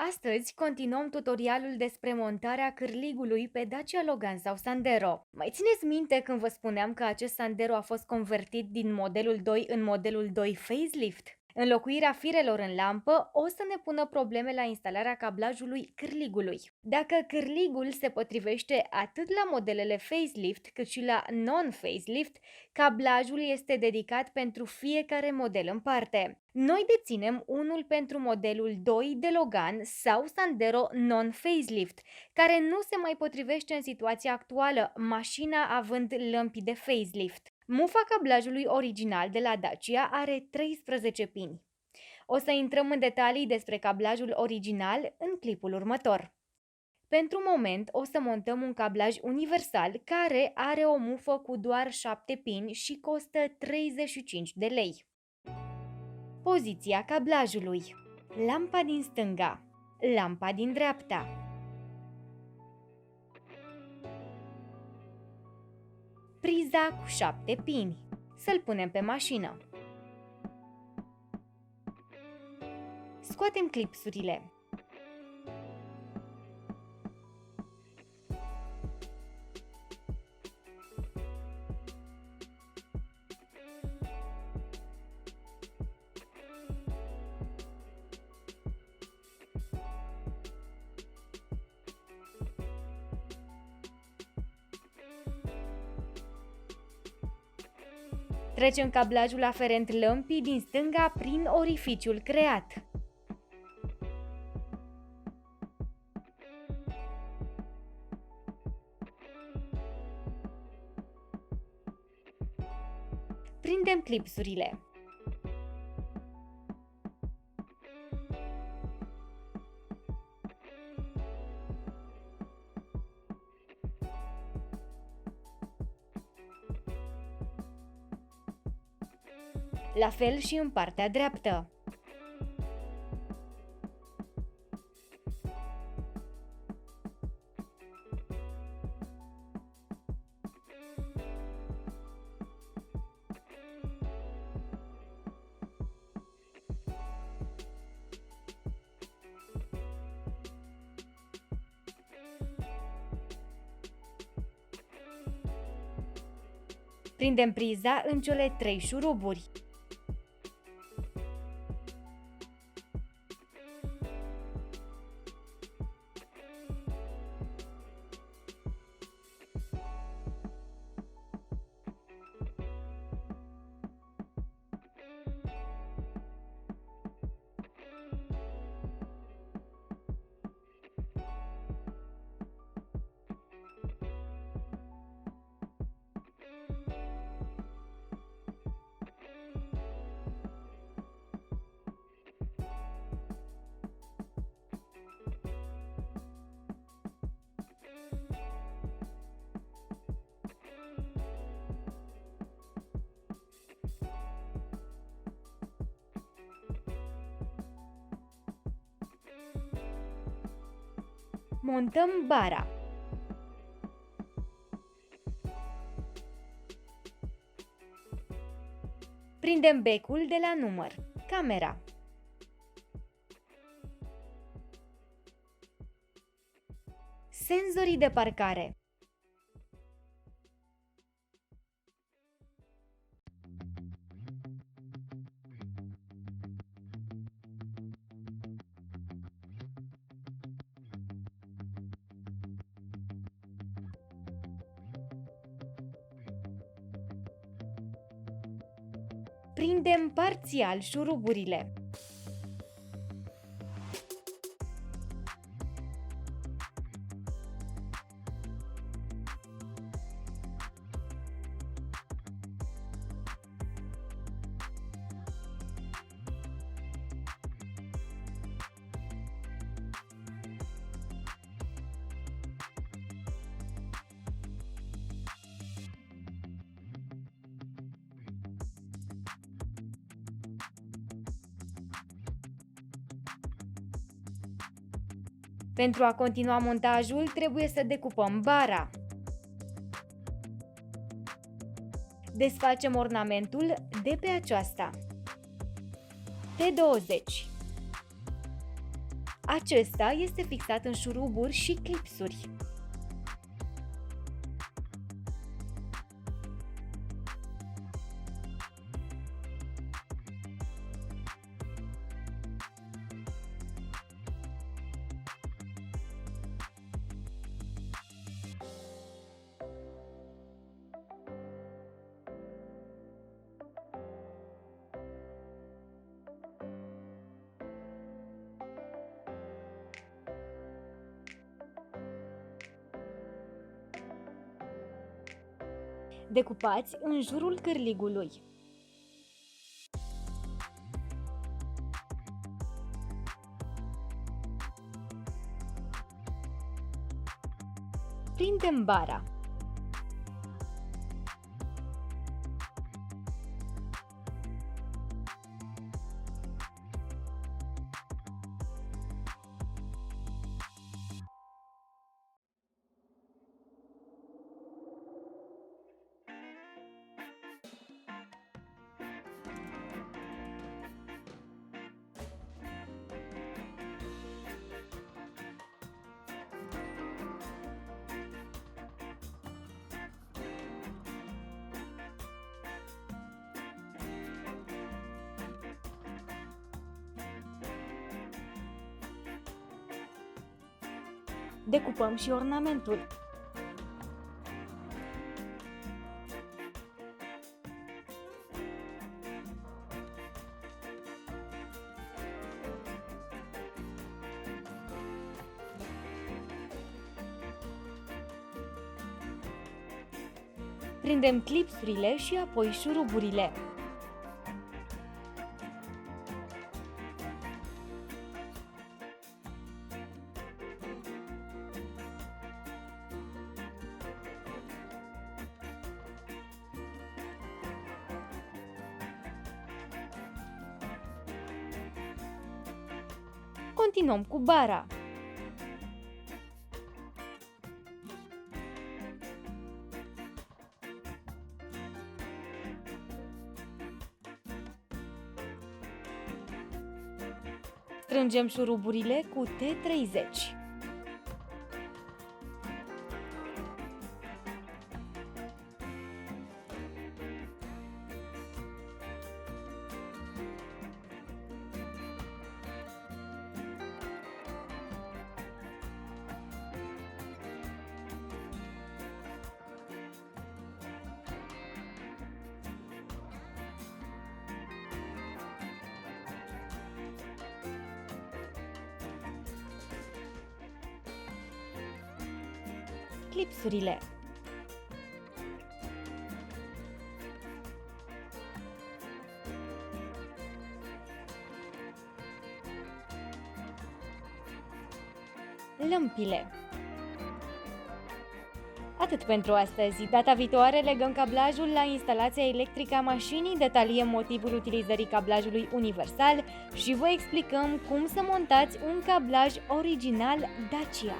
Astăzi continuăm tutorialul despre montarea cârligului pe Dacia Logan sau Sandero. Mai țineți minte când vă spuneam că acest Sandero a fost convertit din modelul 2 în modelul 2 facelift? Înlocuirea firelor în lampă o să ne pună probleme la instalarea cablajului cârligului. Dacă cârligul se potrivește atât la modelele facelift cât și la non-facelift, cablajul este dedicat pentru fiecare model în parte. Noi deținem unul pentru modelul 2 de Logan sau Sandero non-facelift, care nu se mai potrivește în situația actuală, mașina având lămpi de facelift. Mufa cablajului original de la Dacia are 13 pini. O să intrăm în detalii despre cablajul original în clipul următor. Pentru moment o să montăm un cablaj universal care are o mufă cu doar 7 pini și costă 35 de lei. Poziția cablajului: lampa din stânga, lampa din dreapta. Priza cu 7 pini. Să-l punem pe mașină. Scoatem clipsurile. Trecem cablajul aferent lămpii din stânga prin orificiul creat. Prindem clipsurile. La fel și în partea dreaptă. Prindem priza în cele 3 șuruburi. Montăm bara. Prindem becul de la număr, camera. Senzorii de parcare. Prindem parțial șuruburile. Pentru a continua montajul, trebuie să decupăm bara. Desfacem ornamentul de pe aceasta. T20. Acesta este fixat în șuruburi și clipsuri. Decupați în jurul cârligului. Prindem bara. Decupăm și ornamentul. Prindem clipsurile și apoi șuruburile. Continuăm cu bara. Strângem șuruburile cu T30. Clipsurile. Lămpile. Atât pentru astăzi. Data viitoare legăm cablajul la instalația electrică a mașinii, detaliem motivul utilizării cablajului universal și vă explicăm cum să montați un cablaj original Dacia.